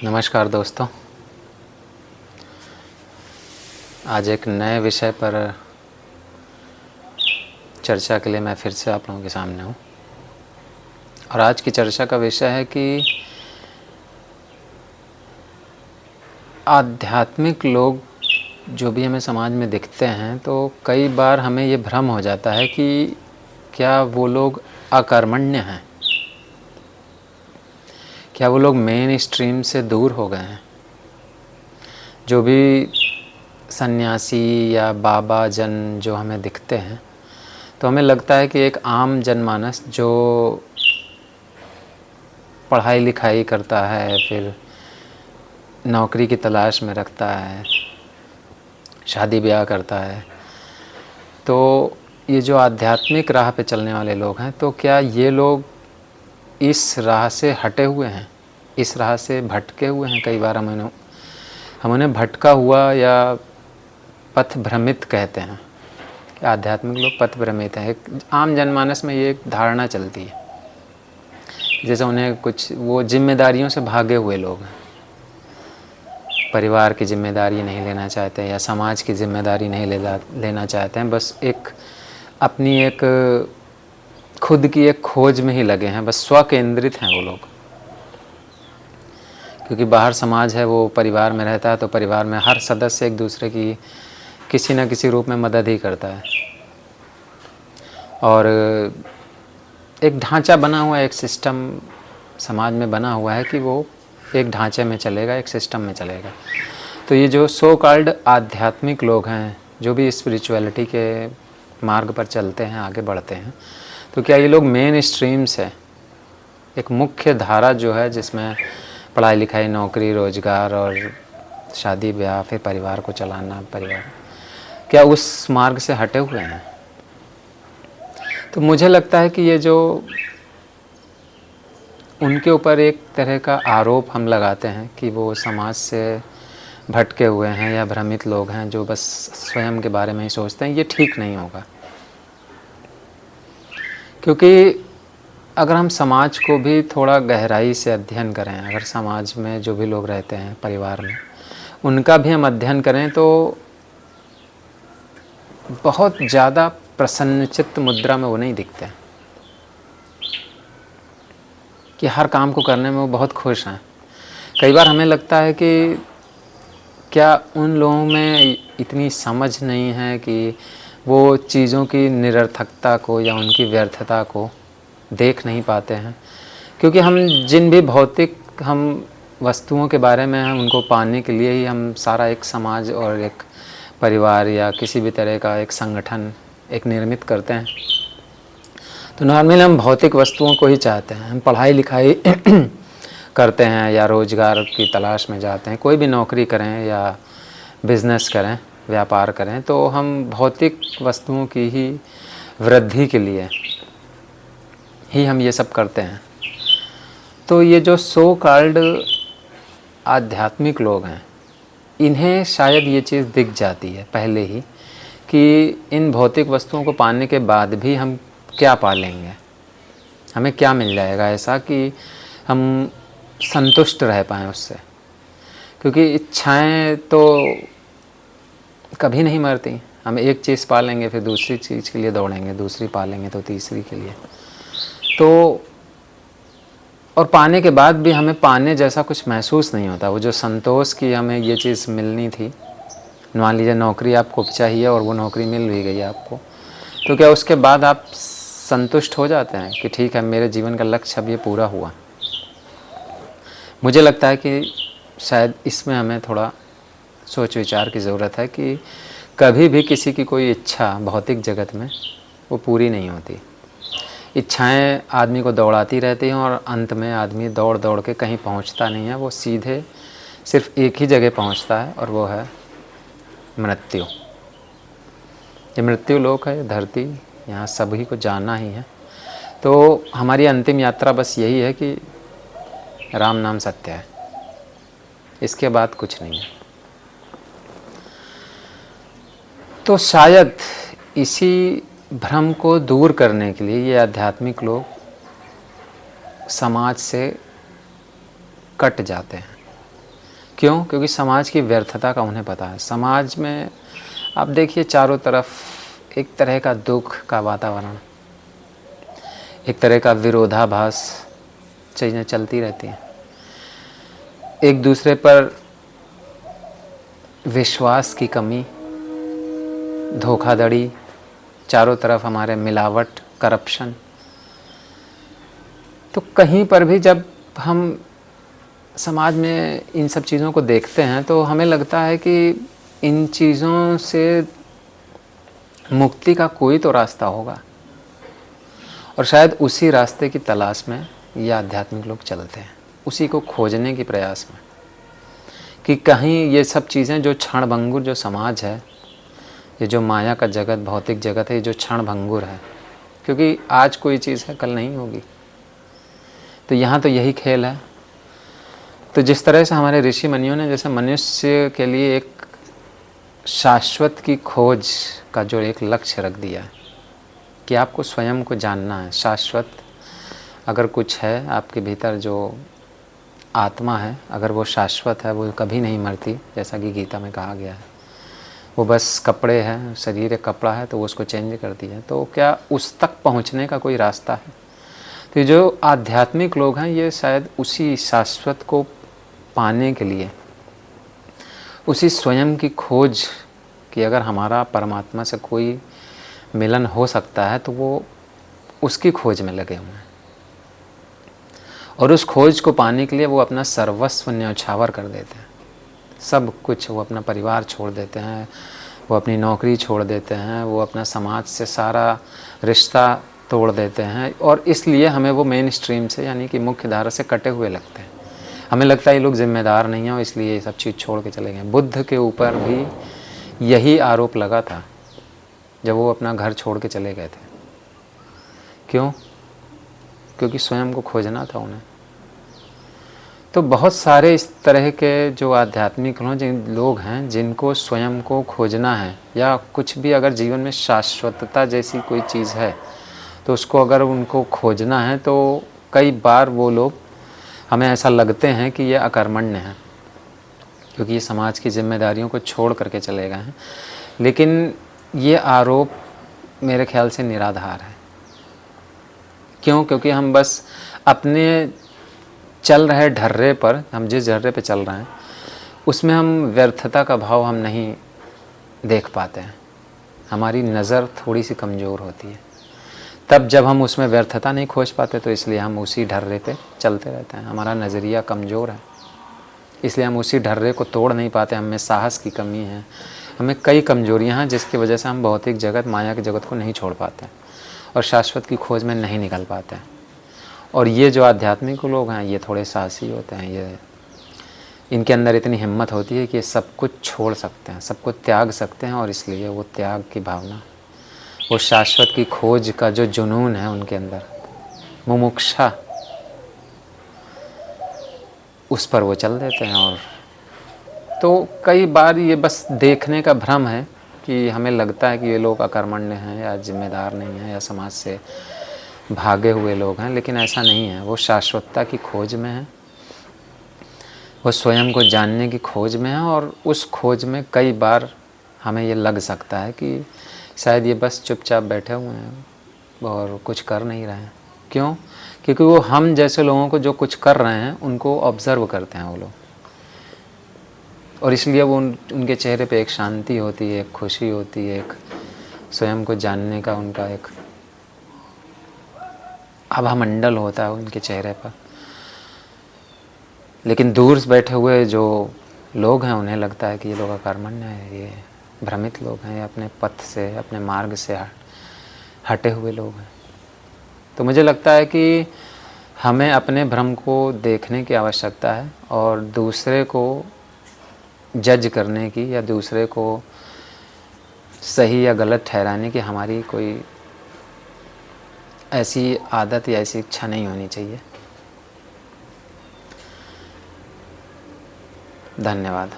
नमस्कार दोस्तों। आज एक नए विषय पर चर्चा के लिए मैं फिर से आप लोगों के सामने हूँ। और आज की चर्चा का विषय है कि आध्यात्मिक लोग जो भी हमें समाज में दिखते हैं, तो कई बार हमें ये भ्रम हो जाता है कि क्या वो लोग अकर्मण्य हैं, क्या वो लोग मेन स्ट्रीम से दूर हो गए हैं। जो भी सन्यासी या बाबा जन जो हमें दिखते हैं, तो हमें लगता है कि एक आम जनमानस जो पढ़ाई लिखाई करता है, फिर नौकरी की तलाश में रखता है, शादी ब्याह करता है, तो ये जो आध्यात्मिक राह पे चलने वाले लोग हैं, तो क्या ये लोग इस राह से हटे हुए हैं, इस राह से भटके हुए हैं। कई बार हम उन्हें भटका हुआ या पथ भ्रमित कहते हैं कि आध्यात्मिक लोग पथ भ्रमित हैं। एक आम जनमानस में ये एक धारणा चलती है, जैसे उन्हें कुछ वो जिम्मेदारियों से भागे हुए लोग हैं, परिवार की जिम्मेदारी नहीं लेना चाहते या समाज की जिम्मेदारी नहीं लेना चाहते हैं। बस एक अपनी एक खुद की एक खोज में ही लगे हैं, बस स्वकेंद्रित हैं वो लोग। क्योंकि बाहर समाज है, वो परिवार में रहता है, तो परिवार में हर सदस्य एक दूसरे की किसी न किसी रूप में मदद ही करता है। और एक ढांचा बना हुआ है, एक सिस्टम समाज में बना हुआ है कि वो एक ढांचे में चलेगा, एक सिस्टम में चलेगा। तो ये जो सो कॉल्ड आध्यात्मिक लोग हैं, जो भी स्पिरिचुअलिटी के मार्ग पर चलते हैं, आगे बढ़ते हैं, तो क्या ये लोग मेन स्ट्रीम से, एक मुख्य धारा जो है जिसमें पढ़ाई लिखाई, नौकरी, रोजगार और शादी ब्याह, फिर परिवार को चलाना, क्या उस मार्ग से हटे हुए हैं। तो मुझे लगता है कि ये जो उनके ऊपर एक तरह का आरोप हम लगाते हैं कि वो समाज से भटके हुए हैं या भ्रमित लोग हैं, जो बस स्वयं के बारे में ही सोचते हैं, ये ठीक नहीं होगा। क्योंकि अगर हम समाज को भी थोड़ा गहराई से अध्ययन करें, अगर समाज में जो भी लोग रहते हैं, परिवार में, उनका भी हम अध्ययन करें, तो बहुत ज़्यादा प्रसन्नचित्त मुद्रा में वो नहीं दिखते हैं कि हर काम को करने में वो बहुत खुश हैं। कई बार हमें लगता है कि क्या उन लोगों में इतनी समझ नहीं है कि वो चीज़ों की निरर्थकता को या उनकी व्यर्थता को देख नहीं पाते हैं। क्योंकि हम जिन भी भौतिक हम वस्तुओं के बारे में हैं, उनको पाने के लिए ही हम सारा एक समाज और एक परिवार या किसी भी तरह का एक संगठन एक निर्मित करते हैं। तो नॉर्मली हम भौतिक वस्तुओं को ही चाहते हैं। हम पढ़ाई लिखाई करते हैं या रोज़गार की तलाश में जाते हैं, कोई भी नौकरी करें या बिज़नेस करें, व्यापार करें, तो हम भौतिक वस्तुओं की ही वृद्धि के लिए ही हम ये सब करते हैं। तो ये जो सो कॉल्ड आध्यात्मिक लोग हैं, इन्हें शायद ये चीज़ दिख जाती है पहले ही कि इन भौतिक वस्तुओं को पाने के बाद भी हम क्या पा लेंगे, हमें क्या मिल जाएगा ऐसा कि हम संतुष्ट रह पाएँ उससे। क्योंकि इच्छाएं तो कभी नहीं मरती। हम एक चीज़ पा लेंगे, फिर दूसरी चीज़ के लिए दौड़ेंगे, दूसरी पा लेंगे तो तीसरी के लिए। तो और पाने के बाद भी हमें पाने जैसा कुछ महसूस नहीं होता। वो जो संतोष की हमें ये चीज़ मिलनी थी, मान लीजिए नौकरी आपको चाहिए और वो नौकरी मिल भी गई आपको, तो क्या उसके बाद आप संतुष्ट हो जाते हैं कि ठीक है, मेरे जीवन का लक्ष्य अब ये पूरा हुआ। मुझे लगता है कि शायद इसमें हमें थोड़ा सोच विचार की ज़रूरत है कि कभी भी किसी की कोई इच्छा भौतिक जगत में वो पूरी नहीं होती। इच्छाएं आदमी को दौड़ाती रहती हैं और अंत में आदमी दौड़ दौड़ के कहीं पहुंचता नहीं है। वो सीधे सिर्फ एक ही जगह पहुंचता है, और वो है मृत्यु। ये मृत्यु लोक है, धरती, यहाँ सभी को जाना ही है। तो हमारी अंतिम यात्रा बस यही है कि राम नाम सत्य है, इसके बाद कुछ नहीं है। तो शायद इसी भ्रम को दूर करने के लिए ये आध्यात्मिक लोग समाज से कट जाते हैं। क्यों? क्योंकि समाज की व्यर्थता का उन्हें पता है। समाज में आप देखिए चारों तरफ एक तरह का दुख का वातावरण, एक तरह का विरोधाभास, चीज़ें चलती रहती हैं। एक दूसरे पर विश्वास की कमी, धोखाधड़ी, चारों तरफ हमारे मिलावट, करप्शन। तो कहीं पर भी जब हम समाज में इन सब चीज़ों को देखते हैं तो हमें लगता है कि इन चीज़ों से मुक्ति का कोई तो रास्ता होगा, और शायद उसी रास्ते की तलाश में ये आध्यात्मिक लोग चलते हैं, उसी को खोजने की प्रयास में कि कहीं ये सब चीज़ें जो क्षणभंगुर जो समाज है, ये जो माया का जगत, भौतिक जगत है, ये जो क्षणभंगुर है, क्योंकि आज कोई चीज़ है कल नहीं होगी। तो यहाँ तो यही खेल है। तो जिस तरह से हमारे ऋषि मुनियों ने जैसे मनुष्य के लिए एक शाश्वत की खोज का जो एक लक्ष्य रख दिया है कि आपको स्वयं को जानना है। शाश्वत अगर कुछ है आपके भीतर, जो आत्मा है, अगर वो शाश्वत है, वो कभी नहीं मरती, जैसा कि गीता में कहा गया है। वो बस कपड़े हैं, शरीर एक कपड़ा है तो वो उसको चेंज करती है। तो क्या उस तक पहुंचने का कोई रास्ता है? तो ये जो आध्यात्मिक लोग हैं ये शायद उसी शाश्वत को पाने के लिए, उसी स्वयं की खोज कि अगर हमारा परमात्मा से कोई मिलन हो सकता है तो वो उसकी खोज में लगे हुए हैं। और उस खोज को पाने के लिए वो अपना सर्वस्व न्यौछावर कर देते हैं, सब कुछ। वो अपना परिवार छोड़ देते हैं, वो अपनी नौकरी छोड़ देते हैं, वो अपना समाज से सारा रिश्ता तोड़ देते हैं। और इसलिए हमें वो मेन स्ट्रीम से, यानी कि मुख्य धारा से कटे हुए लगते हैं। हमें लगता है ये लोग जिम्मेदार नहीं हैं और इसलिए ये सब चीज़ छोड़ के चले गए। बुद्ध के ऊपर भी यही आरोप लगा था जब वो अपना घर छोड़ के चले गए थे। क्यों? क्योंकि स्वयं को खोजना था उन्हें। तो बहुत सारे इस तरह के जो आध्यात्मिक लोग हैं जिनको स्वयं को खोजना है, या कुछ भी अगर जीवन में शाश्वतता जैसी कोई चीज़ है तो उसको अगर उनको खोजना है, तो कई बार वो लोग, हमें ऐसा लगते हैं कि ये अकर्मण्य हैं क्योंकि ये समाज की जिम्मेदारियों को छोड़ करके चले गए हैं। लेकिन ये आरोप मेरे ख्याल से निराधार है। क्यों? क्योंकि हम बस अपने चल रहे ढर्रे पर, हम जिस ढर्रे पे चल रहे हैं उसमें हम व्यर्थता का भाव हम नहीं देख पाते हैं। हमारी नज़र थोड़ी सी कमज़ोर होती है। तब जब हम उसमें व्यर्थता नहीं खोज पाते तो इसलिए हम उसी ढर्रे पे चलते रहते हैं। हमारा नज़रिया कमज़ोर है, इसलिए हम उसी ढर्रे को तोड़ नहीं पाते। हमें साहस की कमी है, हमें कई कमजोरियां हैं जिसकी वजह से हम भौतिक जगत, माया के जगत को नहीं छोड़ पाते और शाश्वत की खोज में नहीं निकल पाते। और ये जो आध्यात्मिक लोग हैं ये थोड़े साहसी होते हैं। ये इनके अंदर इतनी हिम्मत होती है कि ये सब कुछ छोड़ सकते हैं, सबको त्याग सकते हैं। और इसलिए वो त्याग की भावना, वो शाश्वत की खोज का जो जुनून है उनके अंदर, मुमुक्षा, उस पर वो चल देते हैं। और तो कई बार ये बस देखने का भ्रम है कि हमें लगता है कि ये लोग अकर्मण्य हैं या जिम्मेदार नहीं हैं या समाज से भागे हुए लोग हैं, लेकिन ऐसा नहीं है। वो शाश्वतता की खोज में है, वो स्वयं को जानने की खोज में है। और उस खोज में कई बार हमें ये लग सकता है कि शायद ये बस चुपचाप बैठे हुए हैं और कुछ कर नहीं रहे हैं। क्यों? क्योंकि वो हम जैसे लोगों को जो कुछ कर रहे हैं उनको ऑब्ज़र्व करते हैं वो लोग, और इसलिए वो उनके चेहरे पे एक शांति होती है, एक खुशी होती है, एक स्वयं को जानने का उनका एक आभामंडल होता है उनके चेहरे पर। लेकिन दूर से बैठे हुए जो लोग हैं उन्हें लगता है कि ये लोग अकर्मण्य हैं, ये भ्रमित लोग हैं, ये अपने पथ से, अपने मार्ग से हटे हुए लोग हैं। तो मुझे लगता है कि हमें अपने भ्रम को देखने की आवश्यकता है और दूसरे को जज करने की या दूसरे को सही या गलत ठहराने की हमारी कोई ऐसी आदत या ऐसी इच्छा नहीं होनी चाहिए। धन्यवाद।